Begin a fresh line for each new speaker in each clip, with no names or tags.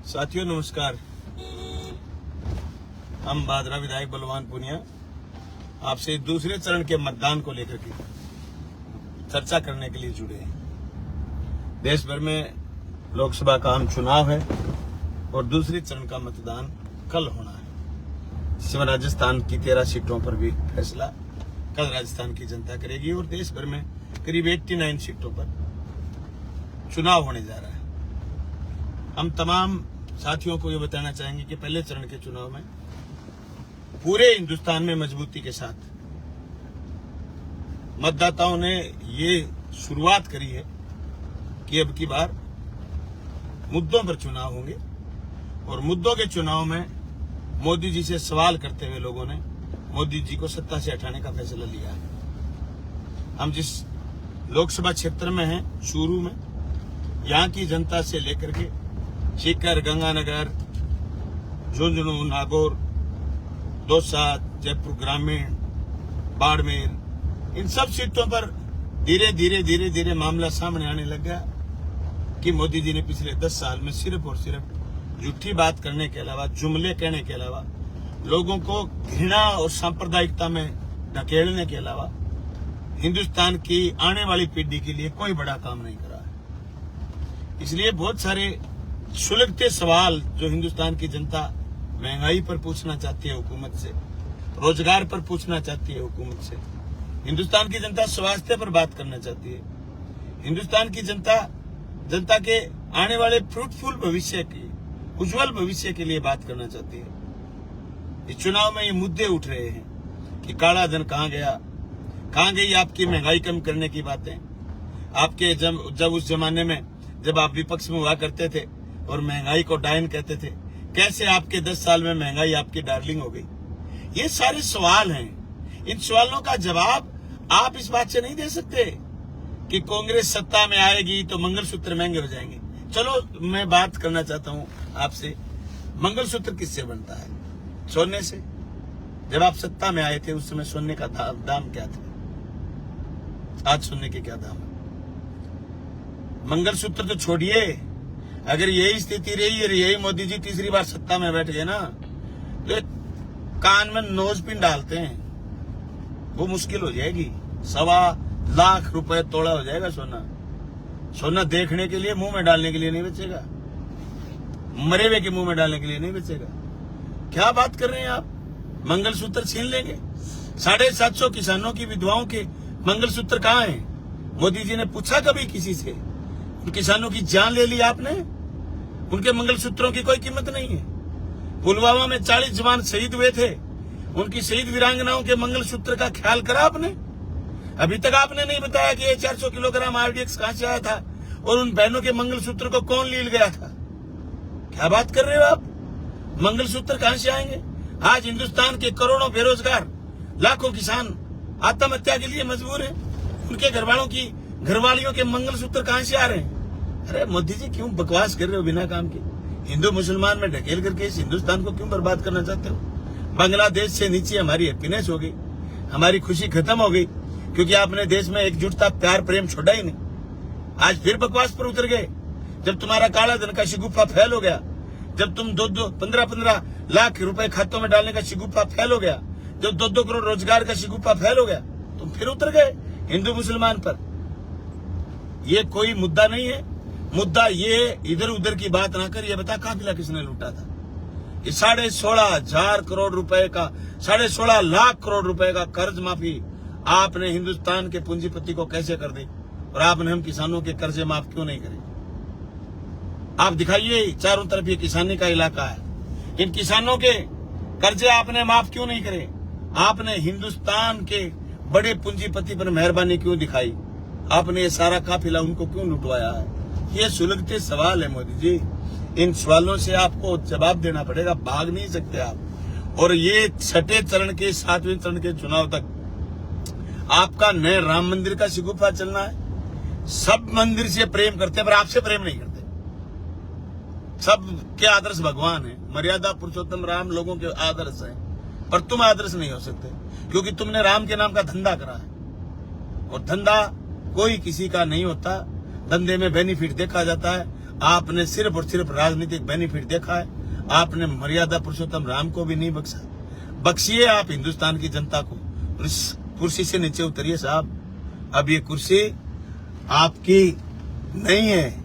साथियों नमस्कार। हम भादरा विधायक बलवान पुनिया आपसे दूसरे चरण के मतदान को लेकर के चर्चा करने के लिए जुड़े हैं। देश भर में लोकसभा का आम चुनाव है और दूसरे चरण का मतदान कल होना है, जिसमें राजस्थान की 13 सीटों पर भी फैसला कल राजस्थान की जनता करेगी और देश भर में करीब 89 सीटों पर चुनाव होने जा रहा है। हम तमाम साथियों को ये बताना चाहेंगे कि पहले चरण के चुनाव में पूरे हिंदुस्तान में मजबूती के साथ मतदाताओं ने ये शुरुआत करी है कि अब की बार मुद्दों पर चुनाव होंगे और मुद्दों के चुनाव में मोदी जी से सवाल करते हुए लोगों ने मोदी जी को सत्ता से हटाने का फैसला लिया है। हम जिस लोकसभा क्षेत्र में हैं चूरू में, यहाँ की जनता से लेकर के सीकर, गंगानगर, झुंझुनू, नागौर, दौसा, जयपुर ग्रामीण, बाड़मेर, इन सब सीटों पर धीरे धीरे मामला सामने आने लग गया कि मोदी जी ने पिछले 10 साल में सिर्फ और सिर्फ झूठी बात करने के अलावा, जुमले कहने के अलावा, लोगों को घृणा और सांप्रदायिकता में ढकेलने के अलावा हिंदुस्तान की आने वाली पीढ़ी के लिए कोई बड़ा काम नहीं करा है। इसलिए बहुत सारे सुलगते सवाल जो हिंदुस्तान की जनता महंगाई पर पूछना चाहती है हुकूमत से, रोजगार पर पूछना चाहती है हुकूमत से, हिंदुस्तान की जनता स्वास्थ्य पर बात करना चाहती है, हिंदुस्तान की जनता के आने वाले फ्रूटफुल भविष्य की, उज्जवल भविष्य के लिए बात करना चाहती है। इस चुनाव में ये मुद्दे उठ रहे हैं कि काला धन कहाँ गया, कहाँ गई आपकी महंगाई कम करने की बातें। आपके जब उस जमाने में जब आप विपक्ष में हुआ करते थे और महंगाई को डायन कहते थे, कैसे आपके 10 साल में महंगाई आपकी डार्लिंग हो गई। ये सारे सवाल हैं। इन सवालों का जवाब आप इस बात से नहीं दे सकते कि कांग्रेस सत्ता में आएगी तो मंगलसूत्र महंगे हो जाएंगे। चलो मैं बात करना चाहता हूं आपसे, मंगलसूत्र किससे बनता है? सोने से। जब आप सत्ता में आए थे उस समय सोने का दाम क्या था? आज सोने के क्या दाम है? मंगलसूत्र तो छोड़िए, अगर यही स्थिति रही और यही मोदी जी तीसरी बार सत्ता में बैठ गए ना, तो कान में नोज पिन डालते हैं, वो मुश्किल हो जाएगी। 1.25 लाख रुपए तोड़ा हो जाएगा सोना। सोना देखने के लिए, मुंह में डालने के लिए नहीं बचेगा, मरे हुए के मुंह में डालने के लिए नहीं बचेगा। क्या बात कर रहे हैं आप? मंगलसूत्र छीन लेंगे? 750 किसानों की विधवाओं के मंगलसूत्र कहाँ हैं? मोदी जी ने पूछा कभी किसी से? उन किसानों की जान ले ली आपने, उनके मंगलसूत्रों की कोई कीमत नहीं है। पुलवामा में 40 जवान शहीद हुए थे, उनकी शहीद वीरांगनाओं के मंगलसूत्र का ख्याल करा आपने? अभी तक आपने नहीं बताया कि ये 400 किलोग्राम RDX कहां से आया था और उन बहनों के मंगलसूत्र को कौन लील गया था। क्या बात कर रहे हो आप? मंगलसूत्र कहां से आएंगे? आज हिंदुस्तान के करोड़ों बेरोजगार, लाखों किसान आत्महत्या के लिए मजबूर हैं। उनके घरवालियों के मंगलसूत्र कहां से आ रहे हैं? अरे मोदी जी क्यों बकवास कर रहे हो बिना काम के? हिंदू मुसलमान में ढकेल करके इस हिंदुस्तान को क्यों बर्बाद करना चाहते हो? बांग्लादेश से नीचे हमारी हैप्पीनेस हो गई, हमारी खुशी खत्म हो गई क्योंकि आपने देश में एकजुटता, प्यार, प्रेम छोड़ा ही नहीं। आज फिर बकवास पर उतर गए। जब तुम्हारा काला धन का शिगुफा फैल हो गया, जब तुम 15 लाख रुपए खातों में डालने का शिगुफा फैल हो गया, जब 2 करोड़ रोजगार का शिगुफा फैल हो गया, तुम फिर उतर गए हिंदू मुसलमान पर। ये कोई मुद्दा नहीं है। मुद्दा ये इधर उधर की बात ना कर, ये बता काफिला किसने लूटा था? ये 16,500 करोड़ रुपए का, 16.5 लाख करोड़ रुपए का कर्ज माफी आपने हिंदुस्तान के पूंजीपति को कैसे कर दी और आपने हम किसानों के कर्जे माफ क्यों नहीं करे? आप दिखाइए, चारों तरफ ये किसानी का इलाका है, इन किसानों के कर्जे आपने माफ क्यों नहीं करे? आपने हिंदुस्तान के बड़े पूंजीपति पर मेहरबानी क्यों दिखाई? आपने ये सारा काफिला उनको क्यों लुटवाया है? ये सुलगते सवाल है मोदी जी। इन सवालों से आपको जवाब देना पड़ेगा, भाग नहीं सकते आप। और ये 6ठे चरण के 7वें चरण के चुनाव तक आपका नए राम मंदिर का शिगुफा चलना है। सब मंदिर से प्रेम करते हैं पर आपसे प्रेम नहीं करते। सब के आदर्श भगवान है, मर्यादा पुरुषोत्तम राम लोगों के आदर्श हैं, पर तुम आदर्श नहीं हो सकते क्योंकि तुमने राम के नाम का धंधा करा है और धंधा कोई किसी का नहीं होता। धंधे में बेनिफिट देखा जाता है। आपने सिर्फ और सिर्फ राजनीतिक बेनिफिट देखा है। आपने मर्यादा पुरुषोत्तम राम को भी नहीं बख्शा। बख्शिए आप हिंदुस्तान की जनता को। इस कुर्सी से नीचे उतरिए साहब। अब ये कुर्सी आपकी नहीं है।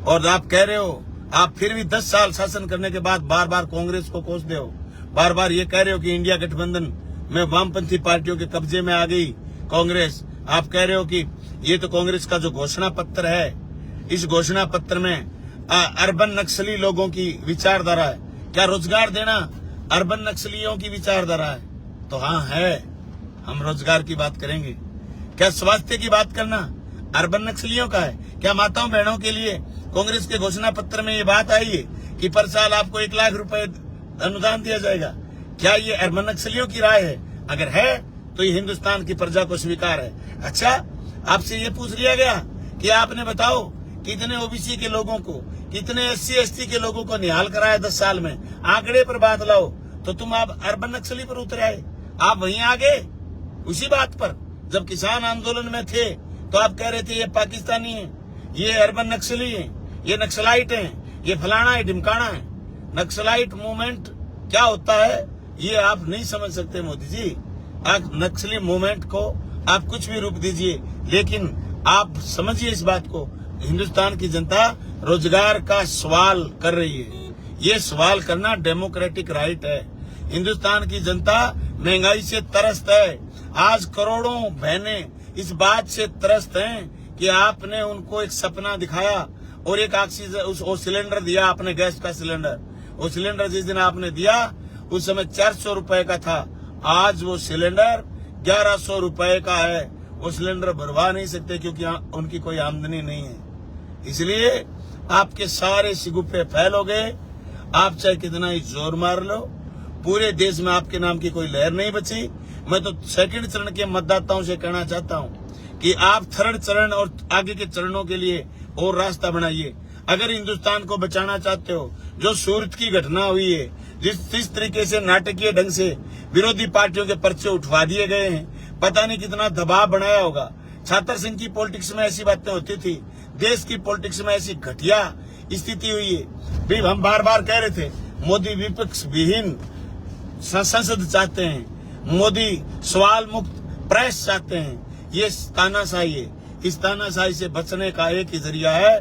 और आप कह रहे हो, आप फिर भी 10 साल शासन करने के बाद बार बार कांग्रेस को कोसते हो। बार बार ये कह रहे हो कि इंडिया गठबंधन में वामपंथी पार्टियों के कब्जे में आ गई कांग्रेस। आप कह रहे हो कि ये तो कांग्रेस का जो घोषणा पत्र है, इस घोषणा पत्र में अर्बन नक्सली लोगों की विचारधारा है। क्या रोजगार देना अर्बन नक्सलियों की विचारधारा है? तो हाँ है, हम रोजगार की बात करेंगे। क्या स्वास्थ्य की बात करना अर्बन नक्सलियों का है? क्या माताओं बहनों के लिए कांग्रेस के घोषणा पत्र में ये बात आई है कि पर साल आपको 1 लाख रुपए अनुदान दिया जाएगा? क्या ये अर्बन नक्सलियों की राय है? अगर है तो ये हिंदुस्तान की प्रजा को स्वीकार है। अच्छा, आपसे ये पूछ लिया गया कि आपने बताओ कितने ओबीसी के लोगों को, कितने SC ST के लोगों को निहाल कराया 10 साल में? आंकड़े पर बात लाओ। तो तुम आप अर्बन नक्सली पर उतर आए। आप वहीं आ गए उसी बात पर। जब किसान आंदोलन में थे तो आप कह रहे थे ये पाकिस्तानी है, ये अर्बन नक्सली है, ये नक्सलाइट है, ये फलाना है, ढिमकाना है। नक्सलाइट मूवमेंट क्या होता है ये आप नहीं समझ सकते मोदी जी। आप नक्सली मूवमेंट को आप कुछ भी रूप दीजिए, लेकिन आप समझिए इस बात को, हिंदुस्तान की जनता रोजगार का सवाल कर रही है। ये सवाल करना डेमोक्रेटिक राइट है। हिंदुस्तान की जनता महंगाई से त्रस्त है। आज करोड़ों बहनें इस बात से त्रस्त हैं कि आपने उनको एक सपना दिखाया और एक ऑक्सीजन वो सिलेंडर दिया आपने, गैस का सिलेंडर। वो सिलेंडर जिस दिन आपने दिया उस समय 400 रुपए का था। आज वो सिलेंडर 1100 रुपए का है। वो सिलेंडर भरवा नहीं सकते क्योंकि उनकी कोई आमदनी नहीं है। इसलिए आपके सारे शिगुफे फैल हो गए। आप चाहे कितना ही जोर मार लो, पूरे देश में आपके नाम की कोई लहर नहीं बची। मैं तो सेकंड चरण के मतदाताओं से कहना चाहता हूं कि आप थर्ड चरण और आगे के चरणों के लिए और रास्ता बनाइए। अगर हिंदुस्तान को बचाना चाहते हो, जो सूरत की घटना हुई है, जिस तरीके से नाटकीय ढंग से विरोधी पार्टियों के पर्चे उठवा दिए गए हैं, पता नहीं कितना दबाव बनाया होगा। छात्र संघ की पॉलिटिक्स में ऐसी बातें होती थी, देश की पॉलिटिक्स में ऐसी घटिया स्थिति हुई है। भी हम बार बार कह रहे थे मोदी विपक्ष विहीन संसद चाहते हैं, मोदी सवाल मुक्त प्रेस चाहते हैं। ये तानाशाही है। इस तानाशाही से बचने का एक ही जरिया है,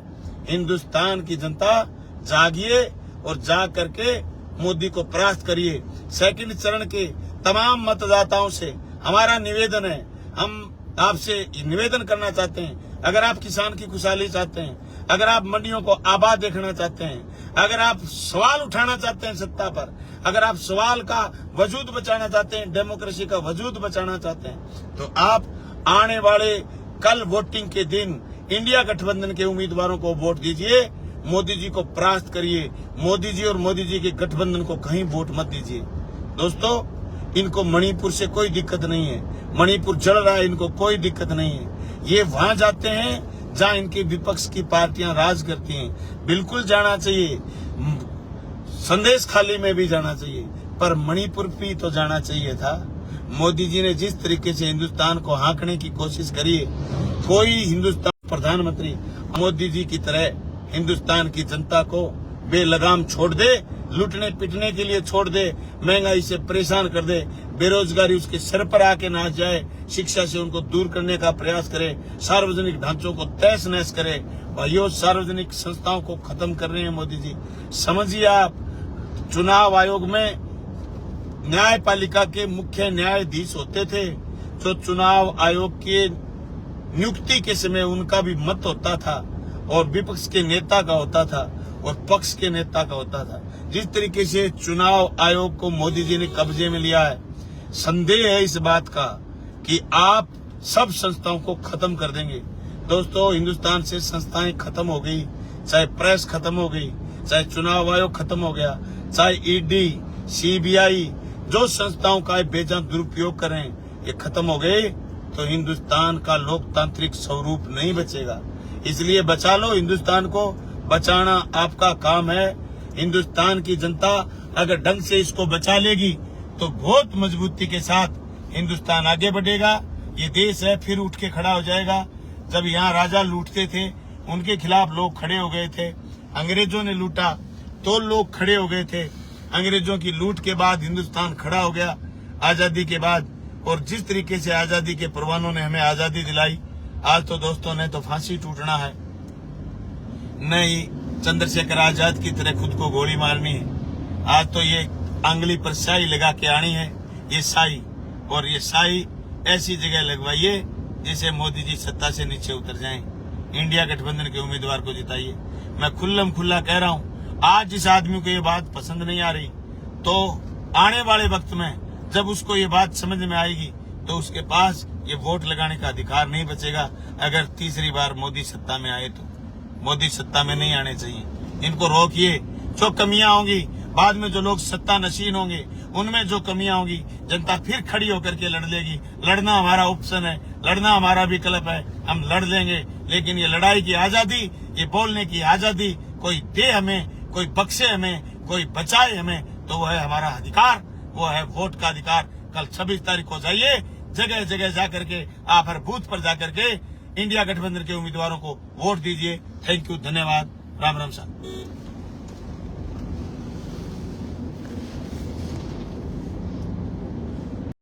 हिंदुस्तान की जनता जागिए और जाग करके मोदी को परास्त करिए। सेकंड चरण के तमाम मतदाताओं से हमारा निवेदन है, हम आपसे निवेदन करना चाहते हैं, अगर आप किसान की खुशहाली चाहते हैं, अगर आप मंडियों को आबाद देखना चाहते हैं, अगर आप सवाल उठाना चाहते हैं सत्ता पर, अगर आप सवाल का वजूद बचाना चाहते हैं, डेमोक्रेसी का वजूद बचाना चाहते हैं, तो आप आने वाले कल वोटिंग के दिन इंडिया गठबंधन के उम्मीदवारों को वोट दीजिए। मोदी जी को परास्त करिए। मोदी जी और मोदी जी के गठबंधन को कहीं वोट मत दीजिए। दोस्तों, इनको मणिपुर से कोई दिक्कत नहीं है। मणिपुर जल रहा है, इनको कोई दिक्कत नहीं है। ये वहां जाते हैं जहां इनके विपक्ष की पार्टियां राज करती हैं। बिल्कुल जाना चाहिए, संदेश खाली में भी जाना चाहिए, पर मणिपुर भी तो जाना चाहिए था। मोदी जी ने जिस तरीके से हिंदुस्तान को हाँकने की कोशिश करी है, कोई हिंदुस्तान प्रधानमंत्री मोदी जी की तरह हिंदुस्तान की जनता को बेलगाम छोड़ दे, लूटने पिटने के लिए छोड़ दे, महंगाई से परेशान कर दे, बेरोजगारी उसके सर पर आके ना जाए, शिक्षा से उनको दूर करने का प्रयास करे, सार्वजनिक ढांचों को तहस नहस करे, और ये सार्वजनिक संस्थाओं को खत्म कर रहे हैं मोदी जी। समझिए, आप चुनाव आयोग में न्यायपालिका के मुख्य न्यायाधीश होते थे, जो चुनाव आयोग के नियुक्ति के समय उनका भी मत होता था और विपक्ष के नेता का होता था और पक्ष के नेता का होता था। जिस तरीके से चुनाव आयोग को मोदी जी ने कब्जे में लिया है, संदेह है इस बात का कि आप सब संस्थाओं को खत्म कर देंगे। दोस्तों, हिंदुस्तान से संस्थाएं खत्म हो गई, चाहे प्रेस खत्म हो गई, चाहे चुनाव आयोग खत्म हो गया, चाहे ईडी, सीबीआई, जो संस्थाओं का बेजा दुरुपयोग करें, ये खत्म हो गए, तो हिंदुस्तान का लोकतांत्रिक स्वरूप नहीं बचेगा। इसलिए बचा लो, हिंदुस्तान को बचाना आपका काम है। हिंदुस्तान की जनता अगर ढंग से इसको बचा लेगी तो बहुत मजबूती के साथ हिंदुस्तान आगे बढ़ेगा। ये देश है फिर उठ के खड़ा हो जाएगा। जब यहाँ राजा लूटते थे, उनके खिलाफ लोग खड़े हो गए थे। अंग्रेजों ने लूटा तो लोग खड़े हो गए थे। अंग्रेजों की लूट के बाद हिंदुस्तान खड़ा हो गया आजादी के बाद। और जिस तरीके से आजादी के परवानों ने हमें आजादी दिलाई, आज तो दोस्तों ने तो फांसी टूटना है, नहीं चंद्रशेखर आजाद की तरह खुद को गोली मारनी है। आज तो ये आंगली पर स्याही लगा के आनी है, ये स्याही, और ये स्याही ऐसी जगह लगवाइए जिसे मोदी जी सत्ता से नीचे उतर जाएं। इंडिया गठबंधन के उम्मीदवार को जिताइए। मैं खुल्लम खुल्ला कह रहा हूं, आज जिस आदमी को ये बात पसंद नहीं आ रही, तो आने वाले वक्त में जब उसको ये बात समझ में आएगी तो उसके पास ये वोट लगाने का अधिकार नहीं बचेगा। अगर तीसरी बार मोदी सत्ता में आए तो मोदी सत्ता में नहीं आने चाहिए। इनको रोकिए। जो कमियां होंगी बाद में, जो लोग सत्ता नशीन होंगे उनमें जो कमियां होंगी, जनता फिर खड़ी होकर के लड़ लेगी। लड़ना हमारा ऑप्शन है, लड़ना हमारा विकल्प है, हम लड़ लेंगे। लेकिन ये लड़ाई की आजादी, ये बोलने की आजादी कोई दे हमें, कोई बख्शे हमें, कोई बचाए हमें, तो वो है हमारा अधिकार, वो है वोट का अधिकार। कल 26 तारीख को जाइए, जगह जगह जाकर के आप हर बूथ पर जाकर के इंडिया गठबंधन के उम्मीदवारों को वोट दीजिए। थैंक यू, धन्यवाद, राम राम साहब।